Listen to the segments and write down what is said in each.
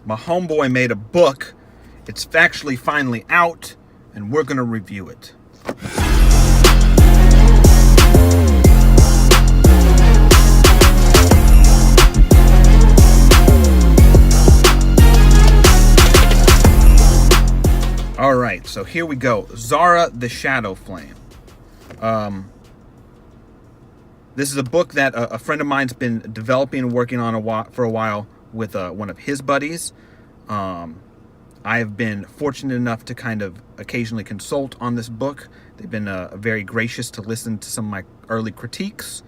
My homeboy made a book. It's actually finally out, and we're going to review it. All right, so here we go. ZAHRA, the Shadow Flame. This is a book that a friend of mine's been developing and working on for a while with one of his buddies. I've been fortunate enough to kind of occasionally consult on this book. They've been very gracious to listen to some of my early critiques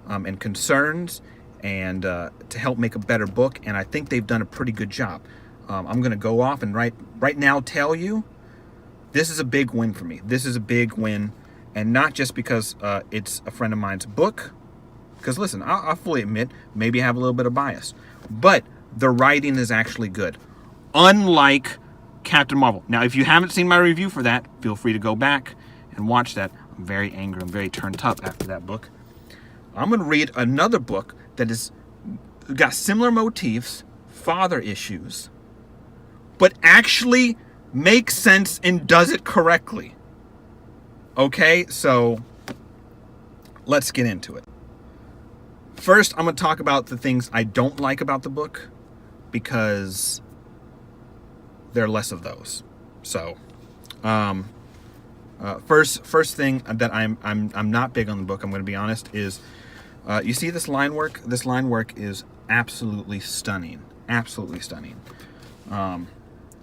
and concerns, and to help make a better book, and I think they've done a pretty good job. I'm going to go off and right now tell you, this is a big win for me. This is a big win, and not just because it's a friend of mine's book, because listen, I'll fully admit, maybe I have a little bit of bias, but the writing is actually good. Unlike Captain Marvel. Now, if you haven't seen my review for that, feel free to go back and watch that. I'm very angry. I'm very turned up after that book. I'm going to read another book that has got similar motifs, father issues, but actually makes sense and does it correctly. Okay, so let's get into it. First, I'm going to talk about the things I don't like about the book, because there are less of those. So, first thing that I'm not big on the book, I'm going to be honest, is you see this line work? This line work is absolutely stunning. Absolutely stunning.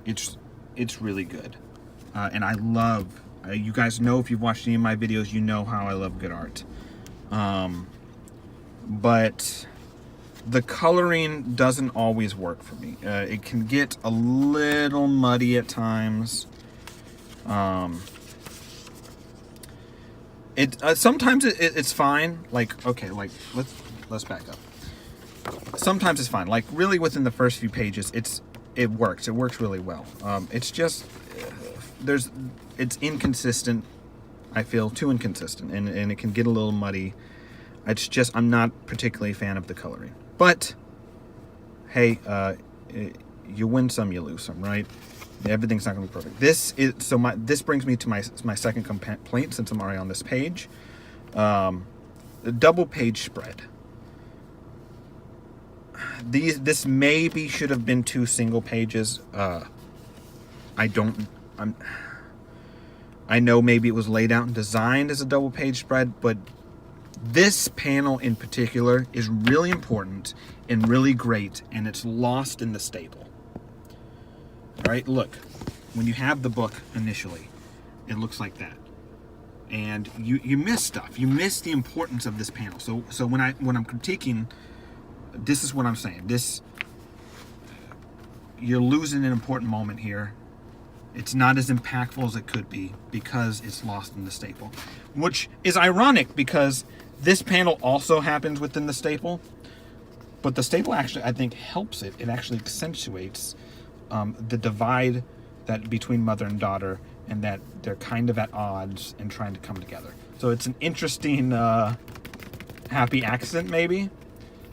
It's really good. And I love, you guys know, if you've watched any of my videos, you know how I love good art. But the coloring doesn't always work for me. It can get a little muddy at times. Sometimes it's fine. Like, okay, like let's back up. Sometimes it's fine. Like, really, within the first few pages, it works. It works really well. It's just it's inconsistent. I feel too inconsistent, and it can get a little muddy. It's just, I'm not particularly a fan of the coloring. But hey, you win some, you lose some, right? Everything's not going to be perfect. This brings me to my second complaint, since I'm already on this page. The double page spread. This maybe should have been 2 single pages. I know maybe it was laid out and designed as a double page spread, but this panel in particular is really important and really great, and it's lost in the staple. All right, look, when you have the book initially, it looks like that, and you miss stuff. You miss the importance of this panel. So when I'm critiquing, this is what I'm saying. You're losing an important moment here. It's not as impactful as it could be because it's lost in the staple, which is ironic because this panel also happens within the staple, but the staple actually, I think, helps it. It actually accentuates the divide that between mother and daughter, and that they're kind of at odds and trying to come together. So it's an interesting happy accident, maybe.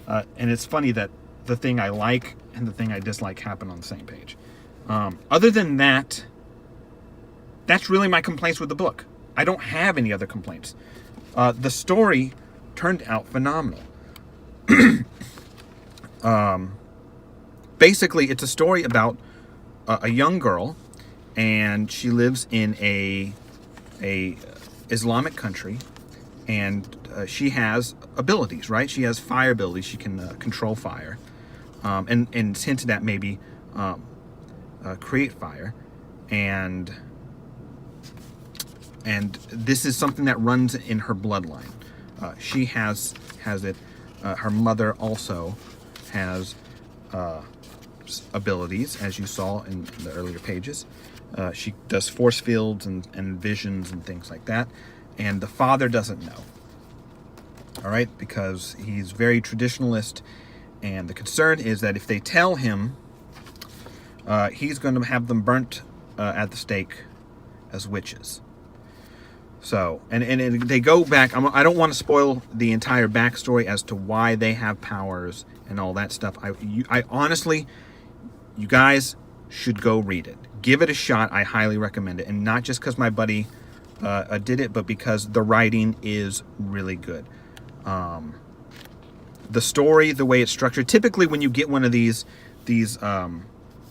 And it's funny that the thing I like and the thing I dislike happen on the same page. Other than that, that's really my complaints with the book. I don't have any other complaints. The story turned out phenomenal. Basically, it's a story about a young girl, and she lives in a Islamic country, and she has abilities, right? She has fire abilities. She can control fire, and it's hinted at maybe create fire, and this is something that runs in her bloodline. She has it. Her mother also has abilities, as you saw in the earlier pages. She does force fields and visions and things like that. And the father doesn't know. All right, because he's very traditionalist, and the concern is that if they tell him, he's going to have them burnt at the stake as witches. So, and they go back. I don't want to spoil the entire backstory as to why they have powers and all that stuff. I honestly, You guys should go read it. Give it a shot. I highly recommend it. And not just because my buddy did it, but because the writing is really good. The story, the way it's structured. Typically, when you get one of these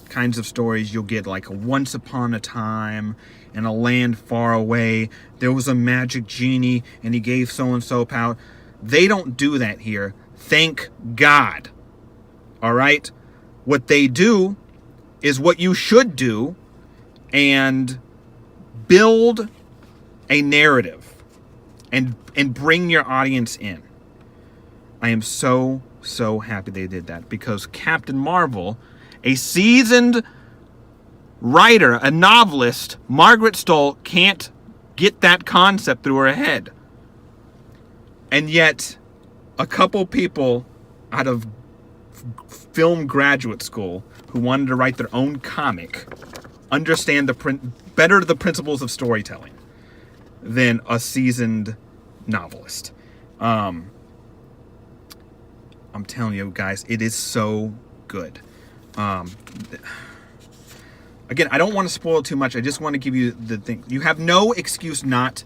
kinds of stories, you'll get like a once upon a time in a land far away, there was a magic genie and he gave so-and-so power. They don't do that here. Thank God. All right? What they do is what you should do and build a narrative and bring your audience in. I am so happy they did that, because Captain Marvel, a seasoned writer, a novelist, Margaret Stoll, can't get that concept through her head. And yet, a couple people out of film graduate school who wanted to write their own comic understand better the principles of storytelling than a seasoned novelist. I'm telling you guys, it is so good. Again, I don't want to spoil too much. I just want to give you the thing. You have no excuse not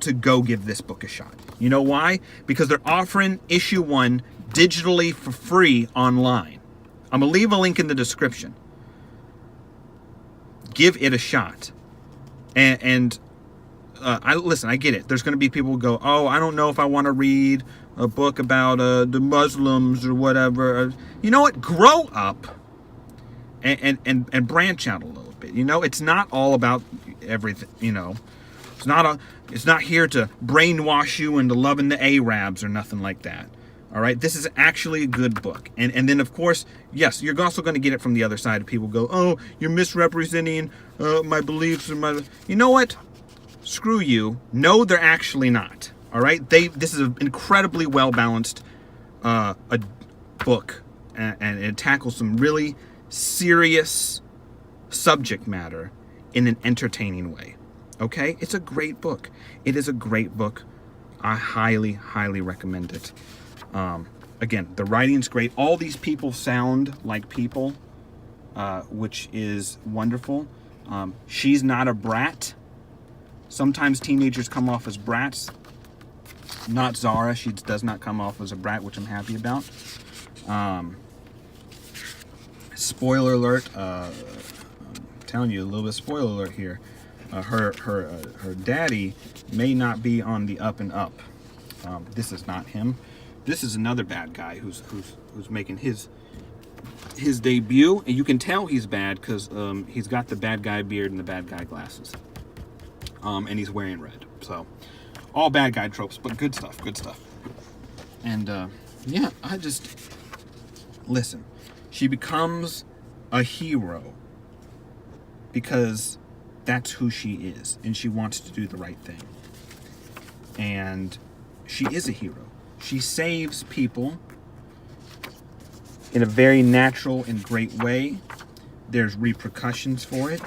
to go give this book a shot. You know why? Because they're offering issue 1 digitally for free online. I'm going to leave a link in the description. Give it a shot. And listen, I get it. There's going to be people who go, oh, I don't know if I want to read a book about the Muslims or whatever. You know what? Grow up and branch out a little bit. You know, it's not all about everything. You know, it's not here to brainwash you into loving the Arabs or nothing like that. All right, this is actually a good book. And then, of course, yes, you're also going to get it from the other side. People go, oh, you're misrepresenting my beliefs and my. You know what? Screw you. No, they're actually not. All right, this is an incredibly well balanced a book, and it tackles some really serious subject matter in an entertaining way. Okay, it's a great book. It is a great book. I highly recommend it. Again, the writing's great. All these people sound like people, which is wonderful. She's not a brat. Sometimes teenagers come off as brats. Not ZAHRA. She does not come off as a brat, which I'm happy about. Spoiler alert. I'm telling you a little bit of spoiler alert here. Her daddy may not be on the up and up. This is not him. This is another bad guy who's making his debut, and you can tell he's bad because he's got the bad guy beard and the bad guy glasses, and he's wearing red. So all bad guy tropes, but good stuff. And yeah, I just listen. She becomes a hero because that's who she is, and she wants to do the right thing. And she is a hero. She saves people in a very natural and great way. There's repercussions for it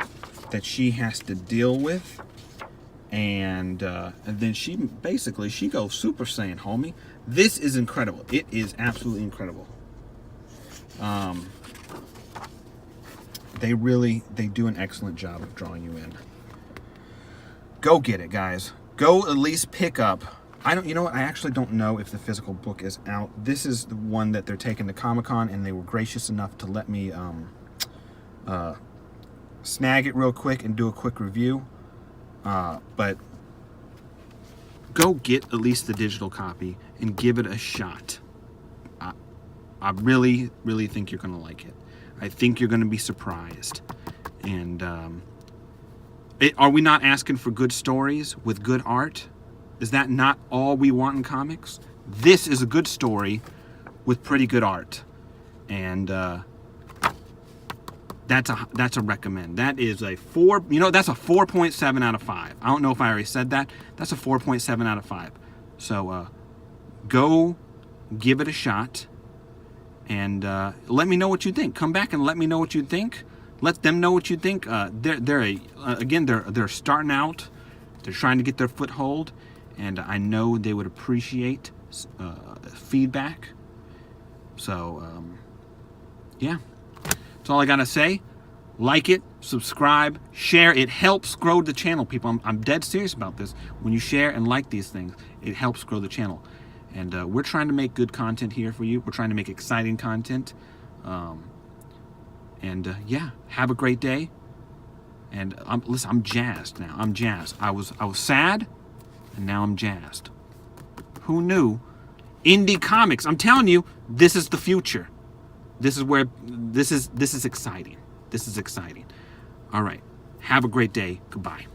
that she has to deal with. And then she goes Super Saiyan, homie. This is incredible. It is absolutely incredible. They do an excellent job of drawing you in. Go get it, guys. Go at least pick up. You know what? I actually don't know if the physical book is out. This is the one that they're taking to Comic-Con, and they were gracious enough to let me snag it real quick and do a quick review. But go get at least the digital copy and give it a shot. I really think you're going to like it. I think you're going to be surprised. And are we not asking for good stories with good art? Is that not all we want in comics? This is a good story with pretty good art. And that's a recommend. That is a 4, that's a 4.7 out of 5. I don't know if I already said that. That's a 4.7 out of 5. So go give it a shot and let me know what you think. Come back and let me know what you think. Let them know what you think. They're starting out. They're trying to get their foothold, and I know they would appreciate feedback. So yeah. That's all I gotta say. Like it, subscribe, share. It helps grow the channel, people. I'm dead serious about this. When you share and like these things, it helps grow the channel. And we're trying to make good content here for you. We're trying to make exciting content. Yeah, have a great day. And listen, I'm jazzed now. I'm jazzed. I was sad, and now I'm jazzed. Who knew? Indie comics. I'm telling you, this is the future. This is where this is exciting. This is exciting. All right. Have a great day. Goodbye.